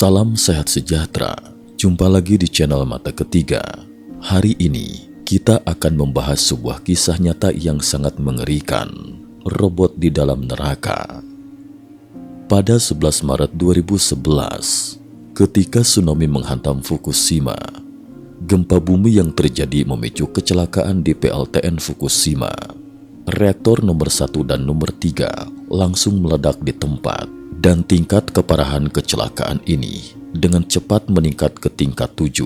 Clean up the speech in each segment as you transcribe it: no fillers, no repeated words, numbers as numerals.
Salam sehat sejahtera, jumpa lagi di channel Mata Ketiga. Hari ini kita akan membahas sebuah kisah nyata yang sangat mengerikan, robot di dalam neraka. Pada 11 Maret 2011, ketika tsunami menghantam Fukushima, gempa bumi yang terjadi memicu kecelakaan di PLTN Fukushima. Reaktor nomor 1 dan nomor 3 langsung meledak di tempat, dan tingkat keparahan kecelakaan ini dengan cepat meningkat ke tingkat 7,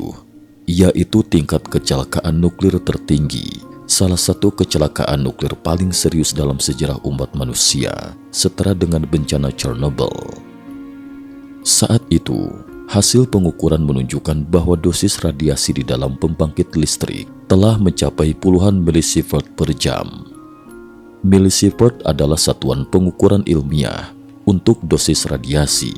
yaitu tingkat kecelakaan nuklir tertinggi, salah satu kecelakaan nuklir paling serius dalam sejarah umat manusia, setara dengan bencana Chernobyl. Saat itu, hasil pengukuran menunjukkan bahwa dosis radiasi di dalam pembangkit listrik telah mencapai puluhan milisievert per jam. Milisievert adalah satuan pengukuran ilmiah untuk dosis radiasi.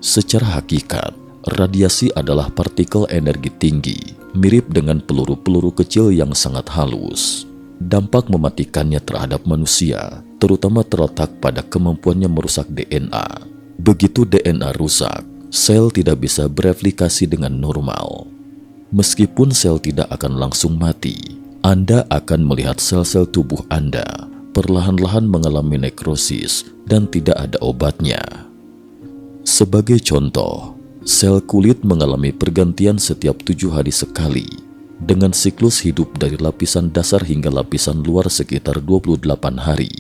Secara hakikat, radiasi adalah partikel energi tinggi, mirip dengan peluru-peluru kecil yang sangat halus. Dampak mematikannya terhadap manusia terutama terletak pada kemampuannya merusak DNA. Begitu DNA rusak, sel tidak bisa bereplikasi dengan normal. Meskipun sel tidak akan langsung mati, Anda akan melihat sel-sel tubuh Anda perlahan-lahan mengalami nekrosis dan tidak ada obatnya. Sebagai contoh, sel kulit mengalami pergantian setiap 7 hari sekali, dengan siklus hidup dari lapisan dasar hingga lapisan luar sekitar 28 hari.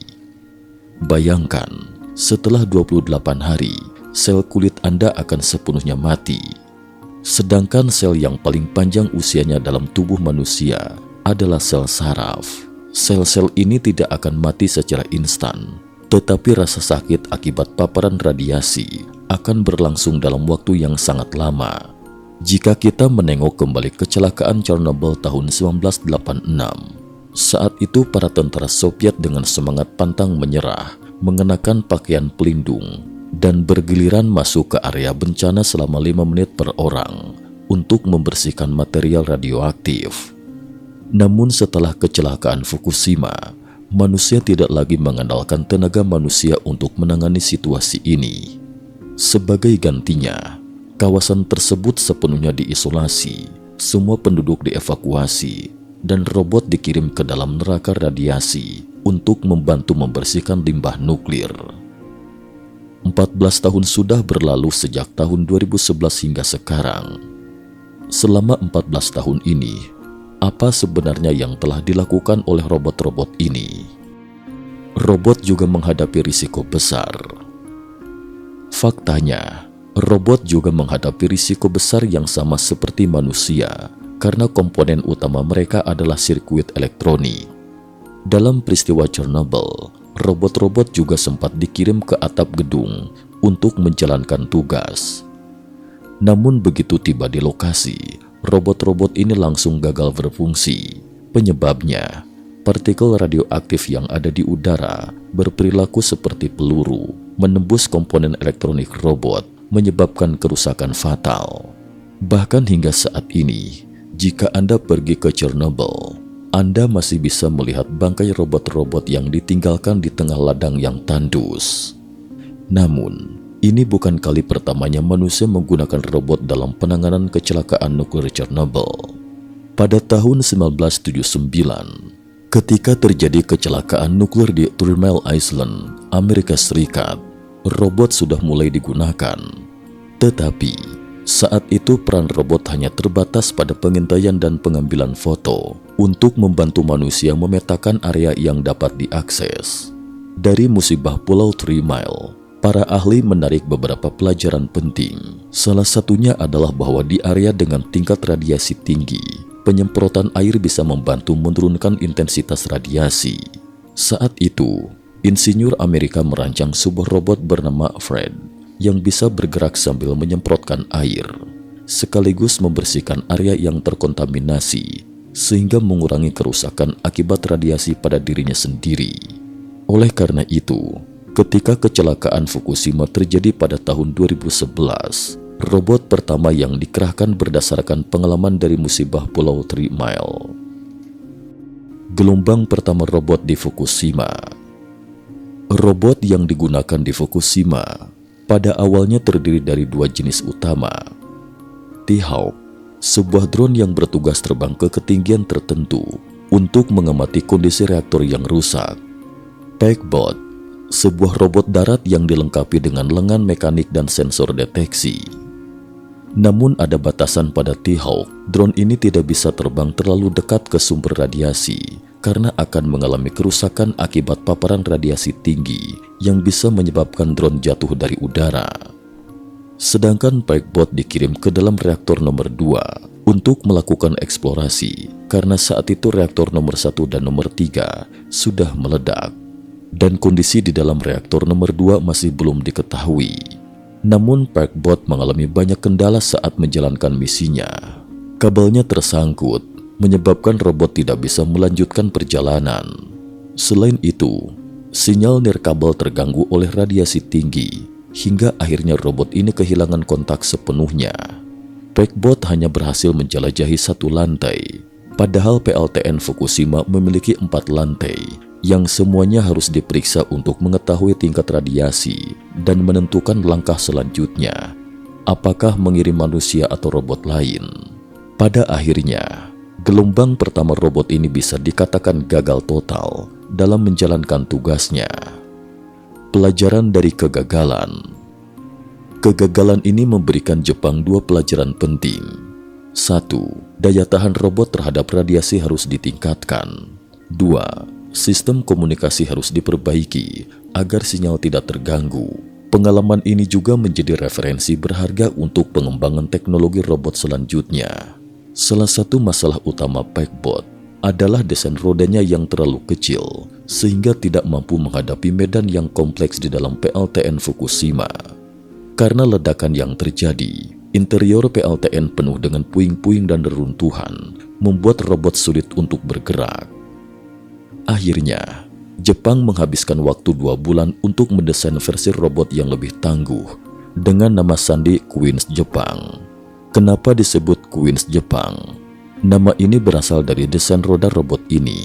Bayangkan, setelah 28 hari, sel kulit Anda akan sepenuhnya mati. Sedangkan sel yang paling panjang usianya dalam tubuh manusia adalah sel saraf. Sel-sel ini tidak akan mati secara instan, tetapi rasa sakit akibat paparan radiasi akan berlangsung dalam waktu yang sangat lama. Jika kita menengok kembali kecelakaan Chernobyl tahun 1986, saat itu para tentara Soviet dengan semangat pantang menyerah mengenakan pakaian pelindung dan bergiliran masuk ke area bencana selama 5 menit per orang untuk membersihkan material radioaktif. Namun setelah kecelakaan Fukushima, manusia tidak lagi mengandalkan tenaga manusia untuk menangani situasi ini. Sebagai gantinya, kawasan tersebut sepenuhnya diisolasi, semua penduduk dievakuasi, dan robot dikirim ke dalam neraka radiasi untuk membantu membersihkan limbah nuklir. 14 tahun sudah berlalu sejak tahun 2011 hingga sekarang. Selama 14 tahun ini, apa sebenarnya yang telah dilakukan oleh robot-robot ini? Robot juga menghadapi risiko besar. Faktanya, robot juga menghadapi risiko besar yang sama seperti manusia karena komponen utama mereka adalah sirkuit elektronik. Dalam peristiwa Chernobyl, robot-robot juga sempat dikirim ke atap gedung untuk menjalankan tugas. Namun begitu tiba di lokasi, robot-robot ini langsung gagal berfungsi. Penyebabnya, partikel radioaktif yang ada di udara berperilaku seperti peluru, menembus komponen elektronik robot, menyebabkan kerusakan fatal. Bahkan hingga saat ini, jika Anda pergi ke Chernobyl, Anda masih bisa melihat bangkai robot-robot yang ditinggalkan di tengah ladang yang tandus. Namun, ini bukan kali pertamanya manusia menggunakan robot dalam penanganan kecelakaan nuklir Chernobyl. Pada tahun 1979, ketika terjadi kecelakaan nuklir di Three Mile Island, Amerika Serikat, robot sudah mulai digunakan. Tetapi, saat itu peran robot hanya terbatas pada pengintaian dan pengambilan foto untuk membantu manusia memetakan area yang dapat diakses. Dari musibah Pulau Three Mile, para ahli menarik beberapa pelajaran penting. Salah satunya adalah bahwa di area dengan tingkat radiasi tinggi, penyemprotan air bisa membantu menurunkan intensitas radiasi. Saat itu, insinyur Amerika merancang sebuah robot bernama Fred yang bisa bergerak sambil menyemprotkan air, sekaligus membersihkan area yang terkontaminasi, sehingga mengurangi kerusakan akibat radiasi pada dirinya sendiri. Oleh karena itu, ketika kecelakaan Fukushima terjadi pada tahun 2011, robot pertama yang dikerahkan berdasarkan pengalaman dari musibah Pulau Three Mile. Gelombang pertama robot di Fukushima. Robot yang digunakan di Fukushima pada awalnya terdiri dari dua jenis utama. T-Hawk, sebuah drone yang bertugas terbang ke ketinggian tertentu untuk mengamati kondisi reaktor yang rusak. Packbot, sebuah robot darat yang dilengkapi dengan lengan mekanik dan sensor deteksi. Namun ada batasan pada T-Hawk, drone ini tidak bisa terbang terlalu dekat ke sumber radiasi karena akan mengalami kerusakan akibat paparan radiasi tinggi yang bisa menyebabkan drone jatuh dari udara. Sedangkan Packbot dikirim ke dalam reaktor nomor 2 untuk melakukan eksplorasi karena saat itu reaktor nomor 1 dan nomor 3 sudah meledak dan kondisi di dalam reaktor nomor 2 masih belum diketahui. Namun Packbot mengalami banyak kendala saat menjalankan misinya. Kabelnya tersangkut, menyebabkan robot tidak bisa melanjutkan perjalanan. Selain itu, sinyal nirkabel terganggu oleh radiasi tinggi, hingga akhirnya robot ini kehilangan kontak sepenuhnya. Packbot hanya berhasil menjelajahi 1 lantai, padahal PLTN Fukushima memiliki 4 lantai, yang semuanya harus diperiksa untuk mengetahui tingkat radiasi dan menentukan langkah selanjutnya, apakah mengirim manusia atau robot lain. Pada akhirnya, gelombang pertama robot ini bisa dikatakan gagal total dalam menjalankan tugasnya. Pelajaran dari kegagalan. Kegagalan ini memberikan Jepang 2 pelajaran penting. 1. Daya tahan robot terhadap radiasi harus ditingkatkan. 2. Sistem komunikasi harus diperbaiki agar sinyal tidak terganggu. Pengalaman ini juga menjadi referensi berharga untuk pengembangan teknologi robot selanjutnya. Salah satu masalah utama Packbot adalah desain rodanya yang terlalu kecil sehingga tidak mampu menghadapi medan yang kompleks di dalam PLTN Fukushima. Karena ledakan yang terjadi, interior PLTN penuh dengan puing-puing dan reruntuhan, membuat robot sulit untuk bergerak. Akhirnya, Jepang menghabiskan waktu 2 bulan untuk mendesain versi robot yang lebih tangguh dengan nama sandi Queens Jepang. Kenapa disebut Queens Jepang? Nama ini berasal dari desain roda robot ini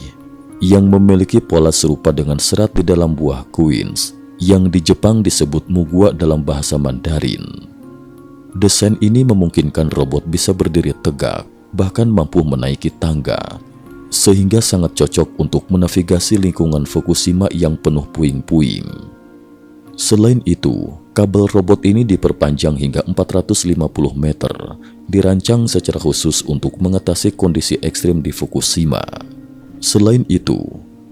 yang memiliki pola serupa dengan serat di dalam buah queens yang di Jepang disebut mugwa dalam bahasa Mandarin. Desain ini memungkinkan robot bisa berdiri tegak, bahkan mampu menaiki tangga, sehingga sangat cocok untuk menavigasi lingkungan Fukushima yang penuh puing-puing. Selain itu, kabel robot ini diperpanjang hingga 450 meter, dirancang secara khusus untuk mengatasi kondisi ekstrim di Fukushima. Selain itu,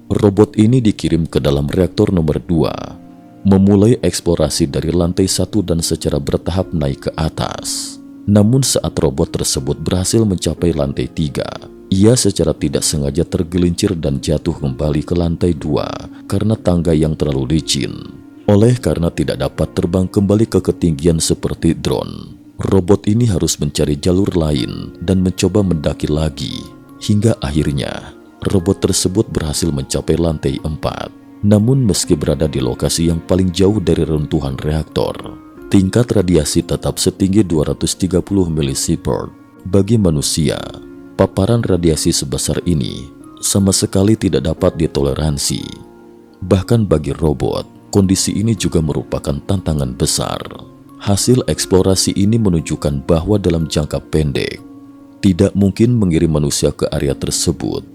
robot ini dikirim ke dalam reaktor nomor 2, memulai eksplorasi dari lantai 1 dan secara bertahap naik ke atas. Namun saat robot tersebut berhasil mencapai lantai 3, ia secara tidak sengaja tergelincir dan jatuh kembali ke lantai 2 karena tangga yang terlalu licin. Oleh karena tidak dapat terbang kembali ke ketinggian seperti drone, robot ini harus mencari jalur lain dan mencoba mendaki lagi. Hingga akhirnya, robot tersebut berhasil mencapai lantai 4. Namun meski berada di lokasi yang paling jauh dari runtuhan reaktor, tingkat radiasi tetap setinggi 230 milisievert. Bagi manusia, paparan radiasi sebesar ini sama sekali tidak dapat ditoleransi. Bahkan bagi robot, kondisi ini juga merupakan tantangan besar. Hasil eksplorasi ini menunjukkan bahwa dalam jangka pendek, tidak mungkin mengirim manusia ke area tersebut,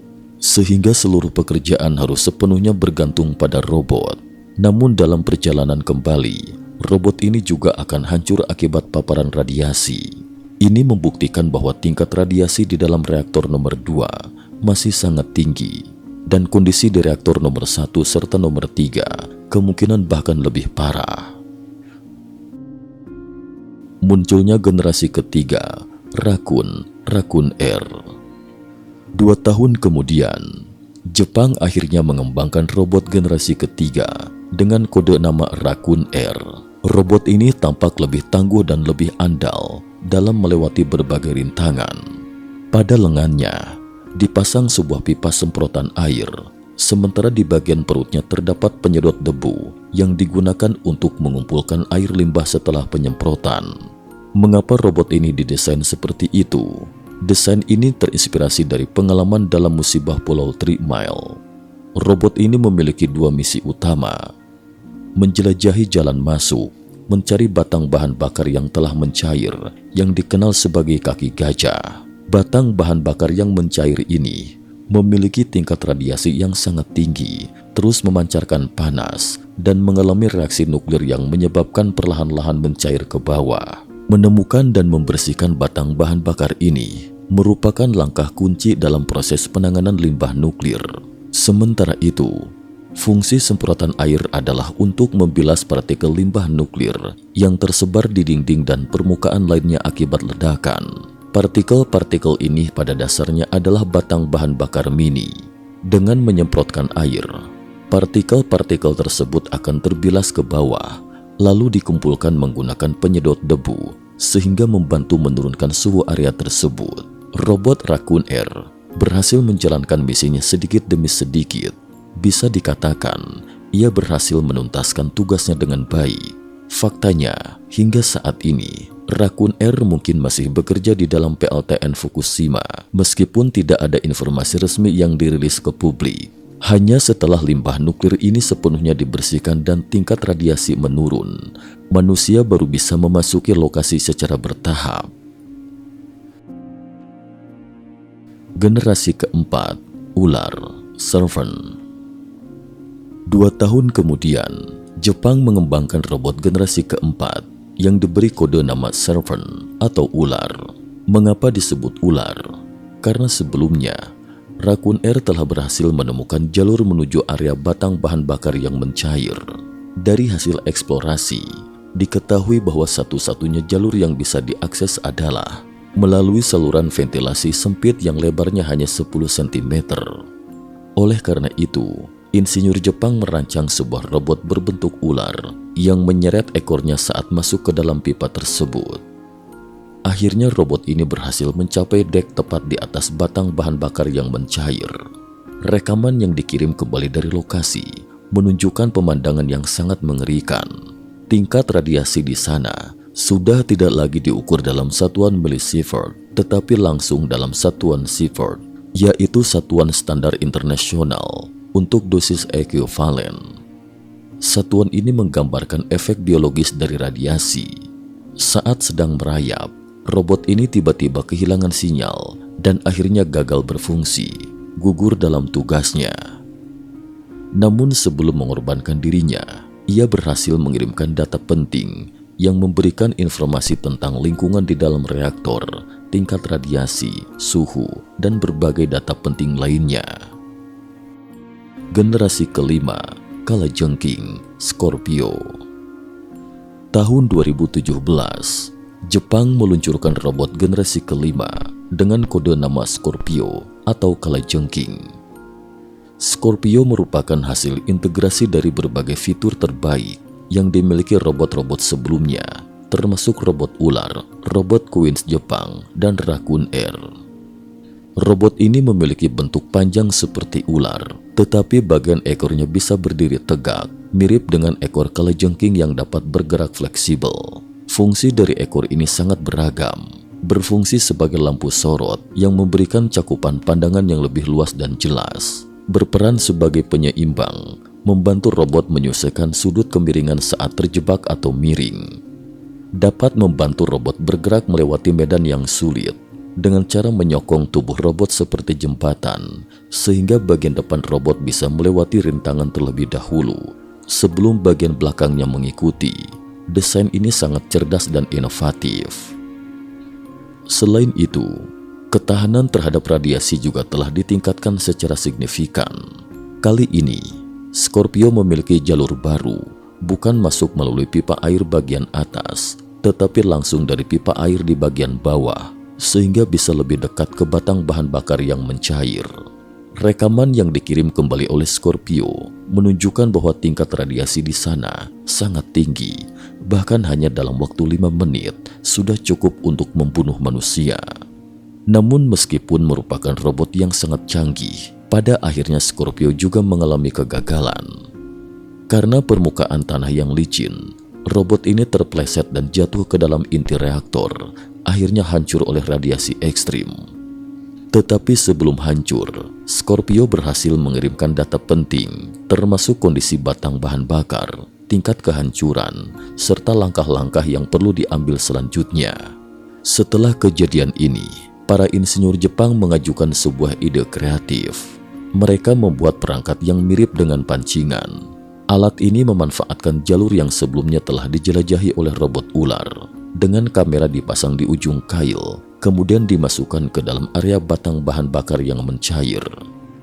sehingga seluruh pekerjaan harus sepenuhnya bergantung pada robot. Namun dalam perjalanan kembali, robot ini juga akan hancur akibat paparan radiasi. Ini membuktikan bahwa tingkat radiasi di dalam reaktor nomor 2 masih sangat tinggi, dan kondisi di reaktor nomor 1 serta nomor 3 kemungkinan bahkan lebih parah. Munculnya generasi ketiga, Raccoon Air. 2 tahun kemudian, Jepang akhirnya mengembangkan robot generasi ketiga dengan kode nama Raccoon Air. Robot ini tampak lebih tangguh dan lebih andal dalam melewati berbagai rintangan. Pada lengannya dipasang sebuah pipa semprotan air, sementara di bagian perutnya terdapat penyedot debu yang digunakan untuk mengumpulkan air limbah setelah penyemprotan. Mengapa robot ini didesain seperti itu? Desain ini terinspirasi dari pengalaman dalam musibah Pulau 3 Mile. Robot ini memiliki 2 misi utama: menjelajahi jalan masuk mencari batang bahan bakar yang telah mencair yang dikenal sebagai kaki gajah. Batang bahan bakar yang mencair ini memiliki tingkat radiasi yang sangat tinggi, terus memancarkan panas dan mengalami reaksi nuklir yang menyebabkan perlahan-lahan mencair ke bawah. Menemukan dan membersihkan batang bahan bakar ini merupakan langkah kunci dalam proses penanganan limbah nuklir. Sementara itu, fungsi semprotan air adalah untuk membilas partikel limbah nuklir yang tersebar di dinding dan permukaan lainnya akibat ledakan. Partikel-partikel ini pada dasarnya adalah batang bahan bakar mini. Dengan menyemprotkan air, partikel-partikel tersebut akan terbilas ke bawah, lalu dikumpulkan menggunakan penyedot debu, sehingga membantu menurunkan suhu area tersebut. Robot Raccoon Air berhasil menjalankan misinya sedikit demi sedikit. Bisa dikatakan, ia berhasil menuntaskan tugasnya dengan baik. Faktanya, hingga saat ini, Raccoon Air mungkin masih bekerja di dalam PLTN Fukushima, meskipun tidak ada informasi resmi yang dirilis ke publik. Hanya setelah limbah nuklir ini sepenuhnya dibersihkan dan tingkat radiasi menurun, manusia baru bisa memasuki lokasi secara bertahap. Generasi keempat, ular, Servant. 2 tahun kemudian, Jepang mengembangkan robot generasi keempat yang diberi kode nama Servant atau ular. Mengapa disebut ular? Karena sebelumnya, Raccoon Air telah berhasil menemukan jalur menuju area batang bahan bakar yang mencair. Dari hasil eksplorasi, diketahui bahwa satu-satunya jalur yang bisa diakses adalah melalui saluran ventilasi sempit yang lebarnya hanya 10 cm. Oleh karena itu, insinyur Jepang merancang sebuah robot berbentuk ular yang menyeret ekornya saat masuk ke dalam pipa tersebut. Akhirnya robot ini berhasil mencapai dek tepat di atas batang bahan bakar yang mencair. Rekaman yang dikirim kembali dari lokasi menunjukkan pemandangan yang sangat mengerikan. Tingkat radiasi di sana sudah tidak lagi diukur dalam satuan milisievert, tetapi langsung dalam satuan sievert, yaitu satuan standar internasional untuk dosis ekuivalen. Satuan ini menggambarkan efek biologis dari radiasi. Saat sedang merayap, robot ini tiba-tiba kehilangan sinyal dan akhirnya gagal berfungsi, gugur dalam tugasnya. Namun sebelum mengorbankan dirinya, ia berhasil mengirimkan data penting yang memberikan informasi tentang lingkungan di dalam reaktor, tingkat radiasi, suhu, dan berbagai data penting lainnya. Generasi kelima, kalajengking, Scorpio. Tahun 2017, Jepang meluncurkan robot generasi kelima dengan kode nama Scorpio atau kalajengking. Scorpio merupakan hasil integrasi dari berbagai fitur terbaik yang dimiliki robot-robot sebelumnya, termasuk robot ular, robot Queens Jepang, dan Raccoon Air. Robot ini memiliki bentuk panjang seperti ular, tetapi bagian ekornya bisa berdiri tegak, mirip dengan ekor kalajengking yang dapat bergerak fleksibel. Fungsi dari ekor ini sangat beragam, berfungsi sebagai lampu sorot yang memberikan cakupan pandangan yang lebih luas dan jelas, berperan sebagai penyeimbang, membantu robot menyelesaikan sudut kemiringan saat terjebak atau miring. Dapat membantu robot bergerak melewati medan yang sulit dengan cara menyokong tubuh robot seperti jembatan, sehingga bagian depan robot bisa melewati rintangan terlebih dahulu sebelum bagian belakangnya mengikuti. Desain ini sangat cerdas dan inovatif. Selain itu, ketahanan terhadap radiasi juga telah ditingkatkan secara signifikan. Kali ini, Scorpio memiliki jalur baru, bukan masuk melalui pipa air bagian atas, tetapi langsung dari pipa air di bagian bawah, sehingga bisa lebih dekat ke batang bahan bakar yang mencair. Rekaman yang dikirim kembali oleh Scorpio menunjukkan bahwa tingkat radiasi di sana sangat tinggi, bahkan hanya dalam waktu 5 menit sudah cukup untuk membunuh manusia. Namun meskipun merupakan robot yang sangat canggih, pada akhirnya Scorpio juga mengalami kegagalan. Karena permukaan tanah yang licin, robot ini terpleset dan jatuh ke dalam inti reaktor, akhirnya hancur oleh radiasi ekstrim. Tetapi sebelum hancur, Scorpio berhasil mengirimkan data penting, termasuk kondisi batang bahan bakar, tingkat kehancuran, serta langkah-langkah yang perlu diambil selanjutnya. Setelah kejadian ini, para insinyur Jepang mengajukan sebuah ide kreatif. Mereka membuat perangkat yang mirip dengan pancingan. Alat ini memanfaatkan jalur yang sebelumnya telah dijelajahi oleh robot ular. Dengan kamera dipasang di ujung kail, kemudian dimasukkan ke dalam area batang bahan bakar yang mencair.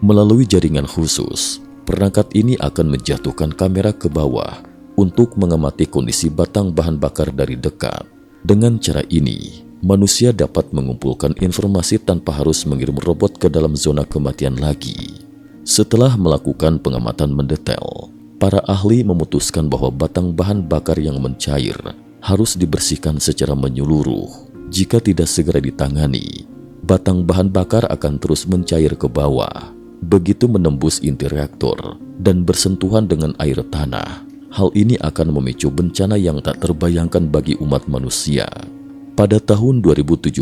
Melalui jaringan khusus, perangkat ini akan menjatuhkan kamera ke bawah untuk mengamati kondisi batang bahan bakar dari dekat. Dengan cara ini, manusia dapat mengumpulkan informasi tanpa harus mengirim robot ke dalam zona kematian lagi. Setelah melakukan pengamatan mendetail, para ahli memutuskan bahwa batang bahan bakar yang mencair harus dibersihkan secara menyeluruh. Jika tidak segera ditangani, batang bahan bakar akan terus mencair ke bawah. Begitu menembus inti reaktor dan bersentuhan dengan air tanah, hal ini akan memicu bencana yang tak terbayangkan bagi umat manusia. Pada tahun 2017,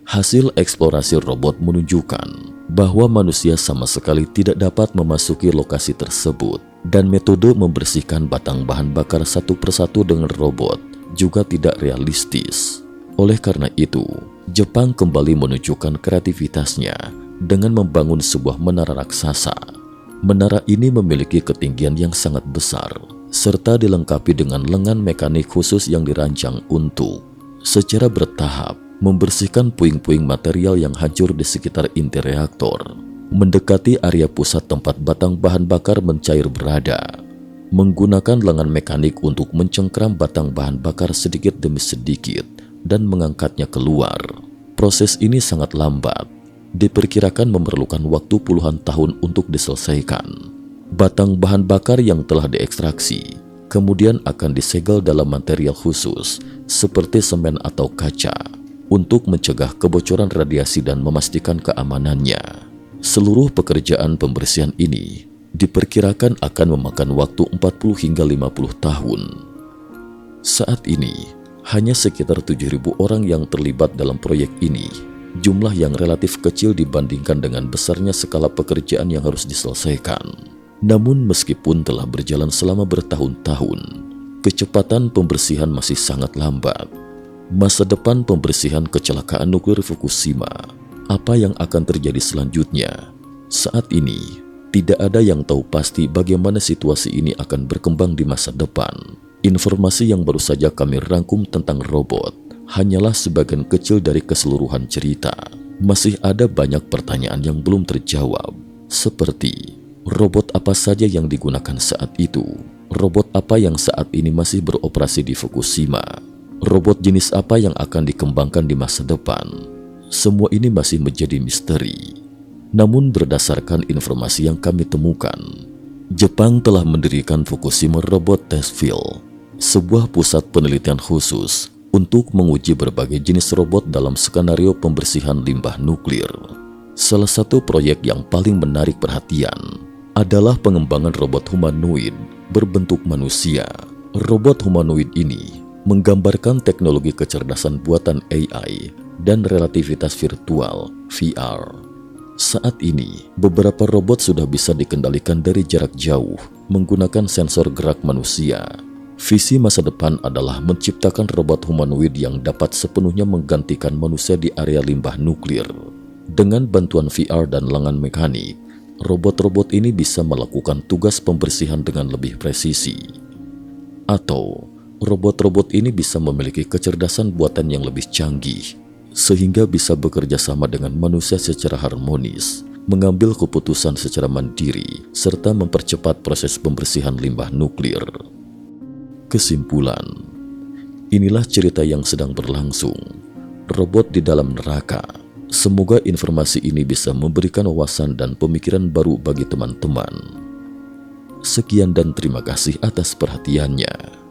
hasil eksplorasi robot menunjukkan bahwa manusia sama sekali tidak dapat memasuki lokasi tersebut, dan metode membersihkan batang bahan bakar satu persatu dengan robot juga tidak realistis. Oleh karena itu, Jepang kembali menunjukkan kreativitasnya dengan membangun sebuah menara raksasa. Menara ini memiliki ketinggian yang sangat besar, serta dilengkapi dengan lengan mekanik khusus yang dirancang untuk secara bertahap membersihkan puing-puing material yang hancur di sekitar inti reaktor, mendekati area pusat tempat batang bahan bakar mencair berada. Menggunakan lengan mekanik untuk mencengkram batang bahan bakar sedikit demi sedikit dan mengangkatnya keluar. Proses ini sangat lambat, diperkirakan memerlukan waktu puluhan tahun untuk diselesaikan. Batang bahan bakar yang telah diekstraksi kemudian akan disegel dalam material khusus seperti semen atau kaca untuk mencegah kebocoran radiasi dan memastikan keamanannya. Seluruh pekerjaan pembersihan ini diperkirakan akan memakan waktu 40 hingga 50 tahun. Saat ini, hanya sekitar 7.000 orang yang terlibat dalam proyek ini, jumlah yang relatif kecil dibandingkan dengan besarnya skala pekerjaan yang harus diselesaikan. Namun meskipun telah berjalan selama bertahun-tahun, kecepatan pembersihan masih sangat lambat. Masa depan pembersihan kecelakaan nuklir Fukushima, apa yang akan terjadi selanjutnya? Saat ini, tidak ada yang tahu pasti bagaimana situasi ini akan berkembang di masa depan. Informasi yang baru saja kami rangkum tentang robot hanyalah sebagian kecil dari keseluruhan cerita. Masih ada banyak pertanyaan yang belum terjawab, seperti robot apa saja yang digunakan saat itu, robot apa yang saat ini masih beroperasi di Fukushima, robot jenis apa yang akan dikembangkan di masa depan. Semua ini masih menjadi misteri. Namun berdasarkan informasi yang kami temukan, Jepang telah mendirikan Fukushima Robot Test Field, sebuah pusat penelitian khusus untuk menguji berbagai jenis robot dalam skenario pembersihan limbah nuklir. Salah satu proyek yang paling menarik perhatian adalah pengembangan robot humanoid berbentuk manusia. Robot humanoid ini menggambarkan teknologi kecerdasan buatan AI dan relativitas virtual (VR). Saat ini, beberapa robot sudah bisa dikendalikan dari jarak jauh menggunakan sensor gerak manusia. Visi masa depan adalah menciptakan robot humanoid yang dapat sepenuhnya menggantikan manusia di area limbah nuklir. Dengan bantuan VR dan lengan mekanik, robot-robot ini bisa melakukan tugas pembersihan dengan lebih presisi. Atau, robot-robot ini bisa memiliki kecerdasan buatan yang lebih canggih, sehingga bisa bekerja sama dengan manusia secara harmonis, mengambil keputusan secara mandiri, serta mempercepat proses pembersihan limbah nuklir. Kesimpulan, inilah cerita yang sedang berlangsung, robot di dalam neraka. Semoga informasi ini bisa memberikan wawasan dan pemikiran baru bagi teman-teman. Sekian dan terima kasih atas perhatiannya.